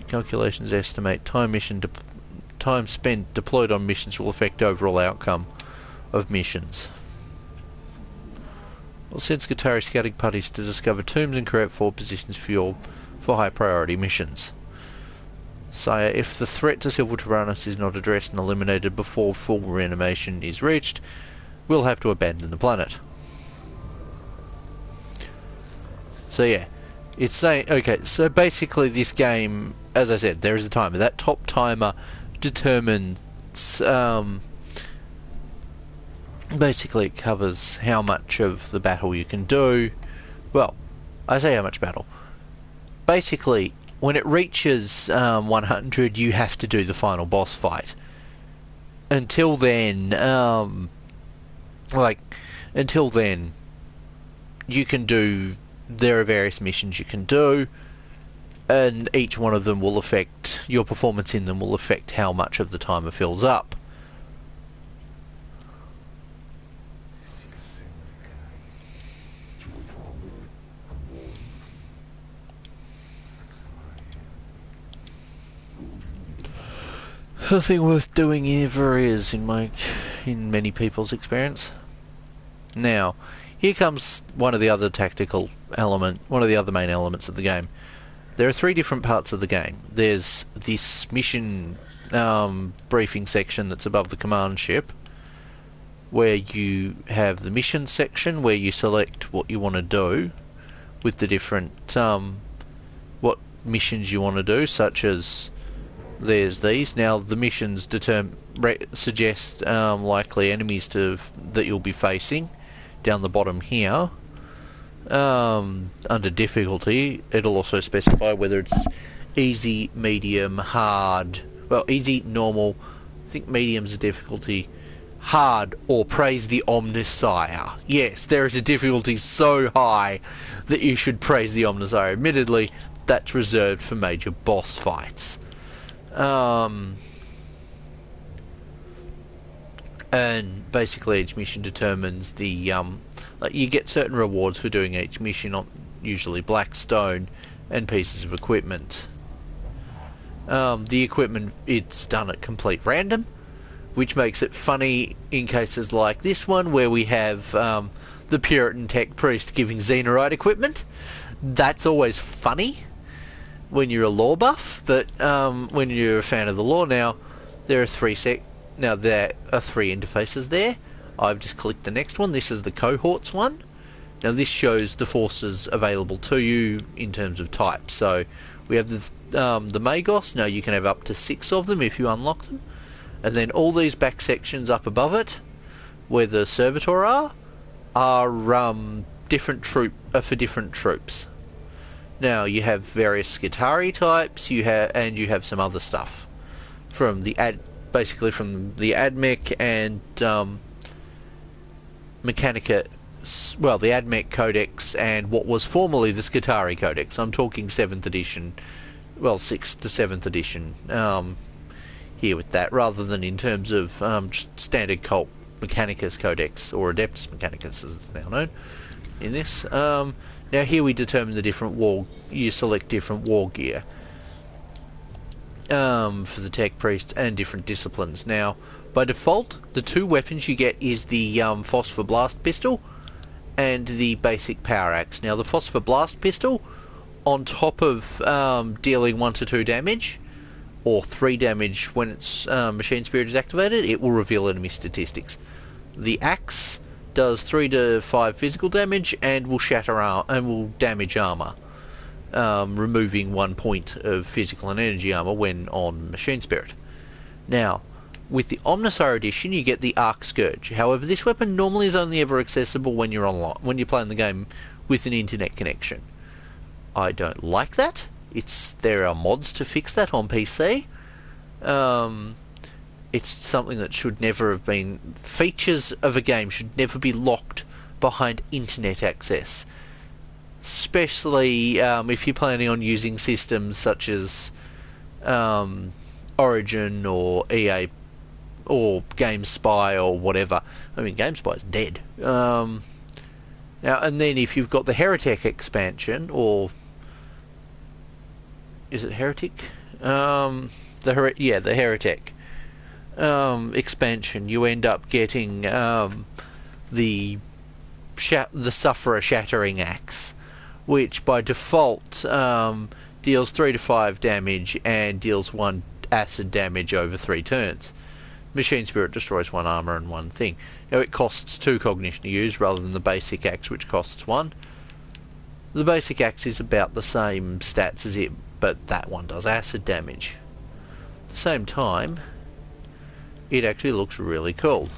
Calculations estimate time spent deployed on missions will affect overall outcome of missions. We'll send Skitari scouting parties to discover tombs and create forward positions for high priority missions. Sire, if the threat to Silver Tyrannus is not addressed and eliminated before full reanimation is reached, we'll have to abandon the planet. So yeah, it's saying, okay, so basically this game, as I said, there is a timer. That top timer determines, basically it covers how much of the battle you can do. Well, I say how much battle. Basically, when it reaches 100, you have to do the final boss fight. Until then, you can do, there are various missions you can do, and each one of them will affect, your performance in them will affect how much of the timer fills up. The thing worth doing ever is, in many people's experience. Now, here comes one of the other main elements of the game. There are 3 different parts of the game. There's this mission briefing section that's above the command ship, where you have the mission section where you select what you want to do with the different what missions you want to do, such as there's these. Now the missions suggest likely enemies that you'll be facing down the bottom here. Under difficulty, it'll also specify whether it's easy, medium, hard. Well, easy, normal, I think medium's a difficulty, hard, or praise the Omnissiah. Yes, there is a difficulty so high that you should praise the Omnissiah. Admittedly, that's reserved for major boss fights. And basically each mission determines the like you get certain rewards for doing each mission, on usually blackstone and pieces of equipment. The equipment, it's done at complete random, which makes it funny in cases like this one where we have the Puritan tech priest giving Xenorite equipment. That's always funny when you're a lore buff, but when you're a fan of the lore, now there are 3 interfaces there. I've just clicked the next one. This is the cohorts one. Now this shows the forces available to you in terms of type. So we have the Magos. Now you can have up to 6 of them if you unlock them. And then all these back sections up above it, where the Servitor are different for different troops. Now you have various Skitari types, you have some other stuff from basically from the AdMech and Mechanicus. Well, the AdMech Codex and what was formerly the Skitari Codex. I'm talking 7th edition, well, 6th to 7th edition here with that, rather than in terms of just standard cult Mechanicus Codex, or Adeptus Mechanicus as it's now known in this. Now here we determine the different you select different war gear for the Tech Priest and different disciplines. Now, by default, the 2 weapons you get is the Phosphor Blast Pistol and the basic Power Axe. Now the Phosphor Blast Pistol, on top of dealing 1 to 2 damage, or 3 damage when its Machine Spirit is activated, it will reveal enemy statistics. The Axe does 3 to 5 physical damage and will will damage armor, removing 1 point of physical and energy armor when on Machine Spirit. Now, with the Omnissiah edition, you get the Arc Scourge. However, this weapon normally is only ever accessible when you're online, when you're playing the game with an internet connection. I don't like that. There are mods to fix that on PC. It's something that should never have been. Features of a game should never be locked behind internet access, especially if you're planning on using systems such as Origin or EA or GameSpy or whatever. I mean, GameSpy is dead. Now, and then if you've got the Heretic expansion, or is it Heretic? The Heretic expansion, you end up getting the Sufferer Shattering Axe, which by default deals 3 to 5 damage and deals 1 acid damage over 3 turns. Machine Spirit destroys 1 armor and 1 thing. Now it costs 2 cognition to use rather than the basic axe, which costs 1. The basic axe is about the same stats as it, but that one does acid damage. At the same time, it actually looks really cool.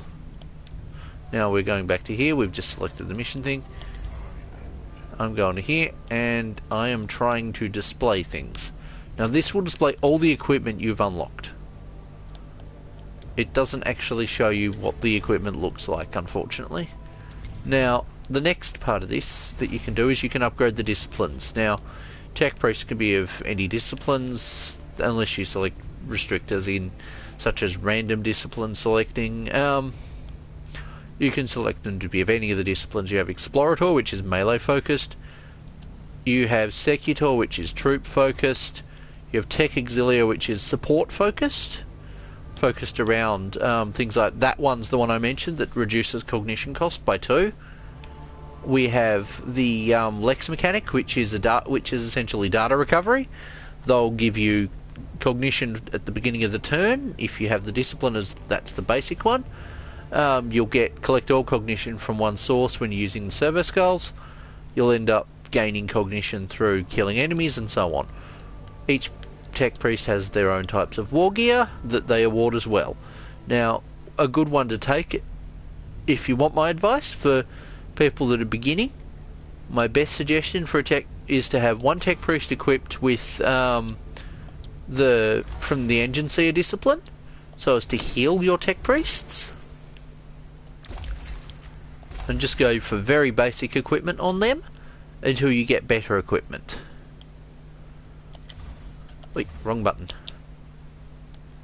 Now we're going back to here. We've just selected the mission thing. I'm going to here and I am trying to display things. Now this will display all the equipment you've unlocked. It doesn't actually show you what the equipment looks like, unfortunately. Now, the next part of this that you can do is you can upgrade the disciplines. Now, Tech Priest can be of any disciplines, unless you select restrictors in, such as random discipline selecting. You can select them to be of any of the disciplines. You have Explorator, which is melee focused. You have Secutor, which is troop focused. You have Tech Auxilia, which is support focused around things like that. One's the one I mentioned that reduces cognition cost by 2. We have the Lex Mechanic, which is essentially data recovery. They'll give you cognition at the beginning of the turn. If you have the discipline, that's the basic one. You'll collect all cognition from one source when you're using the servo skulls. You'll end up gaining cognition through killing enemies and so on. Each Tech Priest has their own types of war gear that they award as well. Now, a good one to take, if you want my advice for people that are beginning, my best suggestion for a tech is to have 1 Tech Priest equipped with from the Engine Seer discipline, so as to heal your Tech Priests, and just go for very basic equipment on them until you get better equipment. Wait, wrong button.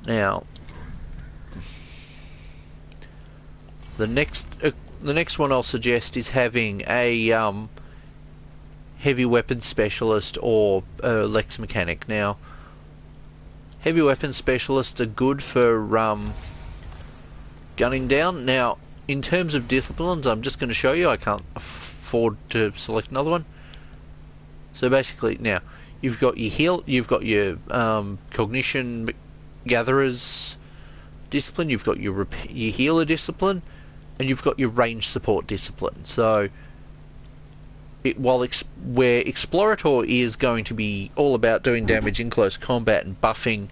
Now, the next one I'll suggest is having a heavy weapons specialist or Lex Mechanic. Now, heavy weapons specialists are good for gunning down. Now, in terms of disciplines, I'm just going to show you. I can't afford to select another one. So basically, now you've got your cognition gatherers discipline, you've got your healer discipline, and you've got your range support discipline. So where Explorator is going to be all about doing damage in close combat and buffing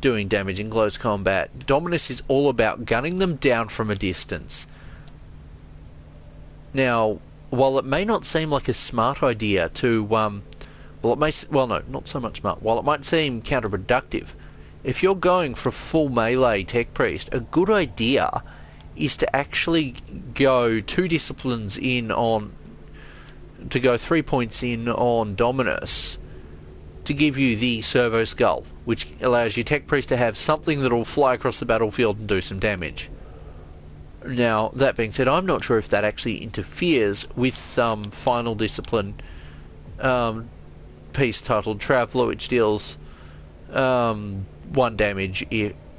doing damage in close combat, Dominus is all about gunning them down from a distance. Now, while it may not seem like a smart idea to, well, no, not so much smart. While it might seem counterproductive, if you're going for a full melee tech priest, a good idea is to actually go 2 disciplines in on, to go 3 points in on Dominus, to give you the servo skull, which allows your tech priest to have something that will fly across the battlefield and do some damage. Now, that being said, I'm not sure if that actually interferes with final discipline piece titled Traveller, which deals 1 damage,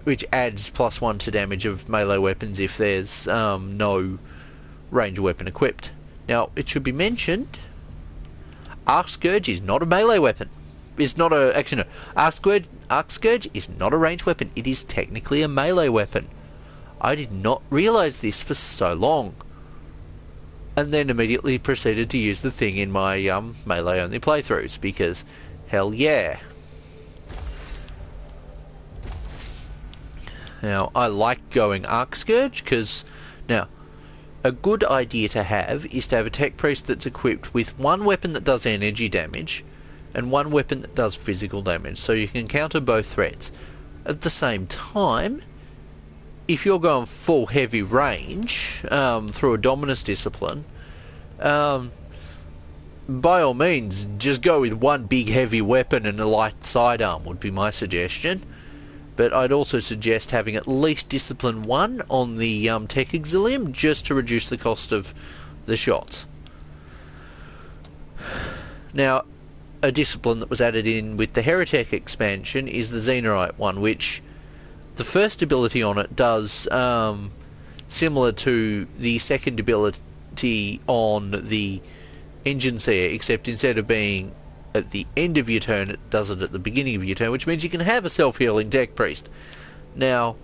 which adds +1 to damage of melee weapons if there's no range weapon equipped. Now, it should be mentioned, Arc Scourge is not a melee weapon. It's not a... Actually, no. Arc Scourge is not a ranged weapon. It is technically a melee weapon. I did not realise this for so long. And then immediately proceeded to use the thing in my melee-only playthroughs, because hell yeah. Now, I like going Arc Scourge, because... Now, a good idea to have is to have a tech priest that's equipped with 1 weapon that does energy damage, and 1 weapon that does physical damage, so you can counter both threats. At the same time, if you're going full heavy range through a Dominus discipline, by all means, just go with 1 big heavy weapon and a light sidearm would be my suggestion. But I'd also suggest having at least Discipline 1 on the Tech Auxilium, just to reduce the cost of the shots. Now, a discipline that was added in with the Heretic expansion is the Xenorite one, which the first ability on it does similar to the second ability on the Engine Seer, except instead of being at the end of your turn, it does it at the beginning of your turn, which means you can have a self-healing tech priest. Now,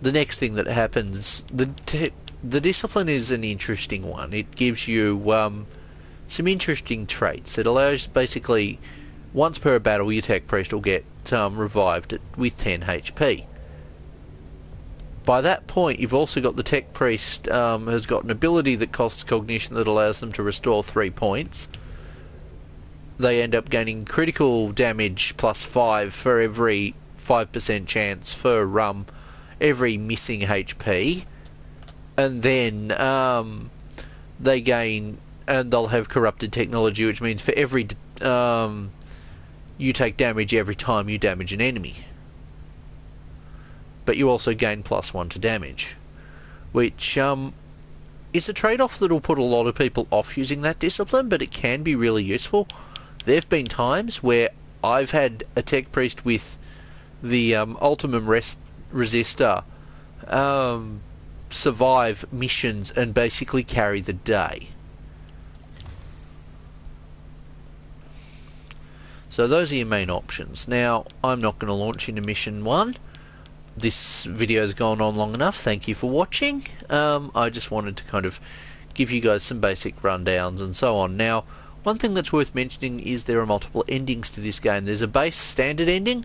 the next thing that happens, the discipline is an interesting one. It gives you some interesting traits. It allows, basically, once per battle, your tech priest will get revived with 10 HP. By that point, you've also got the tech priest has got an ability that costs cognition that allows them to restore 3 points. They end up gaining critical damage +5 for every 5% chance for every missing HP, and then they gain, and they'll have corrupted technology, which means for every you take damage every time you damage an enemy, but you also gain +1 to damage, which is a trade-off that will put a lot of people off using that discipline, but it can be really useful. There have been times where I've had a tech priest with the Ultimum Resistor survive missions and basically carry the day. So those are your main options. Now, I'm not going to launch into Mission 1. This video has gone on long enough. Thank you for watching. I just wanted to kind of give you guys some basic rundowns and so on. Now, one thing that's worth mentioning is there are multiple endings to this game. There's a base standard ending.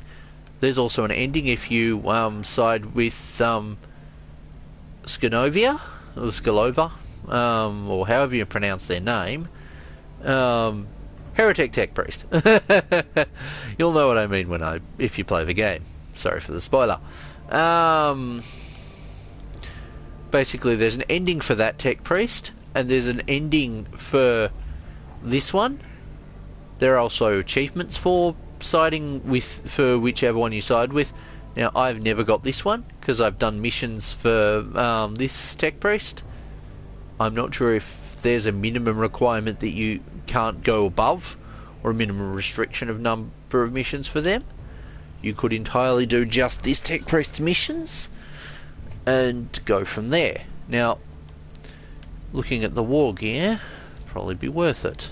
There's also an ending if you side with Scanovia, or Scalova, or however you pronounce their name. Heretic Tech Priest. You'll know what I mean if you play the game. Sorry for the spoiler. Basically, there's an ending for that Tech Priest, and there's an ending for this one. There are also achievements for siding with, for whichever one you side with. Now, I've never got this one because I've done missions for this Tech Priest. I'm not sure if there's a minimum requirement that you can't go above, or a minimum restriction of number of missions for them. You could entirely do just this Tech Priest's missions and go from there. Now, looking at the war gear, probably be worth it.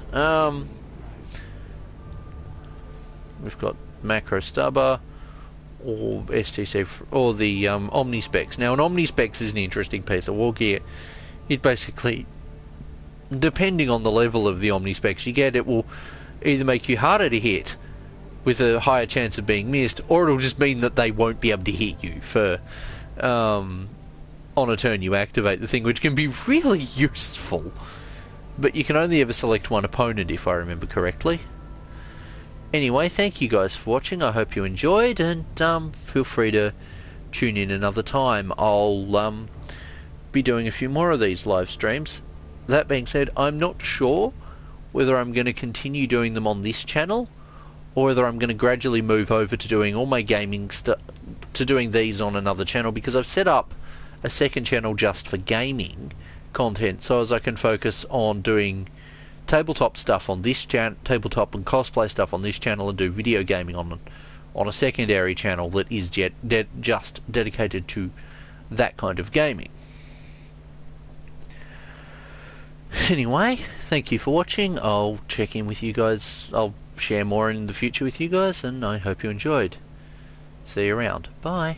We've got macro stubber, or STC, or the Omnispecs. Now, an Omnispecs is an interesting piece of war gear. It basically depending on the level of the omnispecs you get, it will either make you harder to hit with a higher chance of being missed, or it'll just mean that they won't be able to hit you for on a turn you activate the thing, which can be really useful. But you can only ever select one opponent, if I remember correctly. Anyway, thank you guys for watching. I hope you enjoyed, and feel free to tune in another time. I'll be doing a few more of these live streams. That being said, I'm not sure whether I'm going to continue doing them on this channel, or whether I'm going to gradually move over to doing all my gaming stuff, to doing these on another channel, because I've set up a second channel just for gaming content, so as I can focus on doing tabletop stuff on this channel, tabletop and cosplay stuff on this channel, and do video gaming on a secondary channel that is just dedicated to that kind of gaming. Anyway, thank you for watching. I'll check in with you guys. I'll share more in the future with you guys, and I hope you enjoyed. See you around. Bye.